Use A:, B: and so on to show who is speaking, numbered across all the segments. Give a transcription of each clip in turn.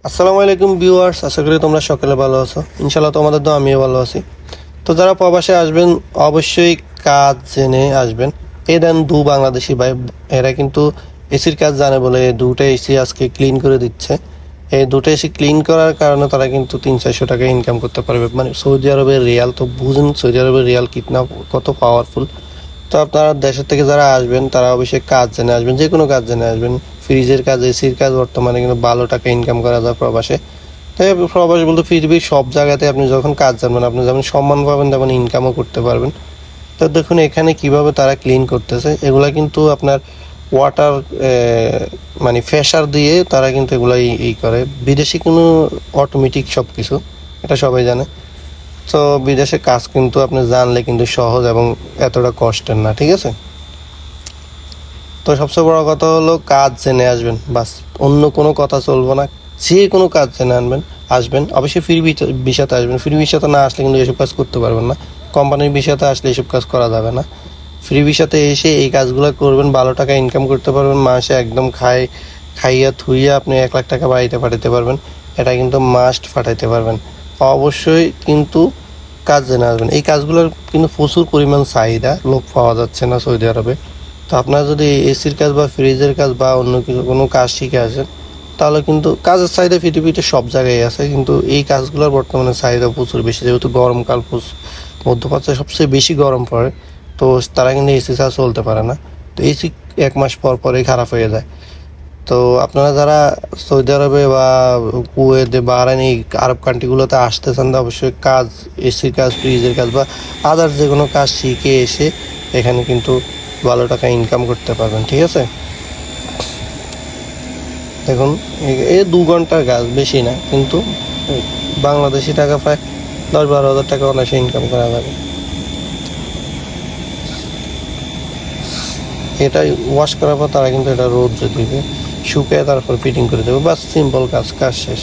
A: আসসালামু আলাইকুম ভিউয়ার্স, আশা করি তোমরা সকলে ভালো আছো। ইনশাআল্লাহ তোমাদের তো আমিও ভালো আছি। তো যারা প্রবাসে আসবেন অবশ্যই কাজ জেনে আসবেন। এই দেন বাংলাদেশি ভাই, এরা কিন্তু এসির কাজ জানে বলে দুটো এসি আজকে ক্লিন করে দিচ্ছে। এই দুটো এসি ক্লিন করার কারণে তারা কিন্তু 300-400 টাকা ইনকাম করতে পারবে। মানে সৌদি আরবের রিয়াল তো বুঝেন, সৌদি আরবের রিয়াল কত পাওয়ারফুল। তো আপনারা দেশের থেকে যারা আসবেন তারা অবশ্যই কাজ জেনে আসবেন, যে কোনো কাজ জেনে আসবেন। ফ্রিজের কাজ, এসির কাজ বর্তমানে কিন্তু ভালো টাকা ইনকাম করা যায় প্রবাসে। তাই প্রবাস বলতে পৃথিবীর সব জায়গাতে আপনি যখন কাজ জানবেন আপনি যেমন সম্মান পাবেন তেমন ইনকামও করতে পারবেন। তো দেখুন এখানে কিভাবে তারা ক্লিন করতেছে। এগুলা কিন্তু আপনার ওয়াটার মানে ফ্রেশার দিয়ে তারা কিন্তু এগুলা করে। বিদেশি কোনো অটোমেটিক সব কিছু, এটা সবাই জানে। তো বিদেশে কাজ কিন্তু আপনি জানলে কিন্তু সহজ এবং এতটা কষ্টের না, ঠিক আছে। তো সবচেয়ে বড় কথা হলো কাজ জেনে আসবেন, বাস। অন্য কোনো কথা চলবো না, যে কোনো কাজ জেনে আসবেন। অবশ্যই ফ্রি ভিসাতে আসবেন। ফ্রি ভিসাতে না আসলে কিন্তু এসব কাজ করতে পারবেন না। কোম্পানির ভিসাতে আসলে এসব কাজ করা যাবে না। ফ্রি ভিসাতে এসে এই কাজগুলো করবেন, ভালো টাকা ইনকাম করতে পারবেন। মাসে একদম খাইয়া থুইয়া আপনি 1 লাখ টাকা বাড়িতে পাঠাতে পারবেন। এটা কিন্তু মাস্ট পাঠাইতে পারবেন। অবশ্যই কিন্তু কাজ জেনে আসবেন। এই কাজগুলোর কিন্তু প্রচুর পরিমাণ চাহিদা, লোক পাওয়া যাচ্ছে না সৌদি আরবে। তো আপনারা যদি এসির কাজ বা ফ্রিজের কাজ বা অন্য কোনো কাজ শিখে আসেন তাহলে কিন্তু কাজের চাহিদা পৃথিবীতে সব জায়গায় আছে, কিন্তু এই কাজগুলোর বর্তমানে চাহিদা প্রচুর বেশি। যেহেতু গরমকাল, মধ্যপ্রাচ্যে সবচেয়ে বেশি গরম পড়ে, তো তারা কিন্তু এসি ছাড়া চলতে পারে না। তো এসি 1 মাস পরেই খারাপ হয়ে যায়। তো আপনারা যারা সৌদি আরবে বা কুয়েতে বা আরব কান্ট্রিগুলোতে আসতে চান, অবশ্যই কাজ, এসির কাজ, ফ্রিজের কাজ বা আদার্স যে কোনো কাজ শিখে এসে এখানে কিন্তু ভালো টাকা ইনকাম করতে পারবেন, ঠিক আছে। দেখুন এই 2 ঘন্টার কাজ, বেশি না, কিন্তু বাংলাদেশি টাকা প্রায় 10-12 হাজার টাকা অনায়াসে ইনকাম করা যাবে। এটা ওয়াশ করার পর তারা কিন্তু এটা রোদ্রে দিবে, শুকিয়ে তারপর ফিটিং করে দেবে, বাস। সিম্পল কাজ শেষ।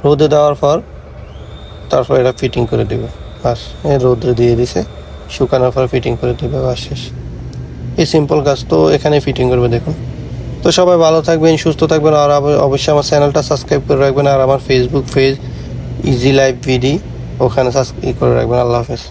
A: রোদে দেওয়ার পর তারপর এটা ফিটিং করে দেবে, বাস। রোদ্রে দিয়ে দিছে, শুকানোর পর ফিটিং করে দেবে, বাস শেষ। এই সিম্পল কাজ তো এখানে ফিটিং করবে, দেখুন। তো সবাই ভালো থাকবেন, সুস্থ থাকবেন, আর অবশ্যই আমার চ্যানেলটা সাবস্ক্রাইব করে রাখবেন। আর আমার ফেসবুক পেজ ইজি লাইফ ভিডি, ওখানে সাবস্ক্রাইব করে রাখবেন। আল্লাহ হাফেজ।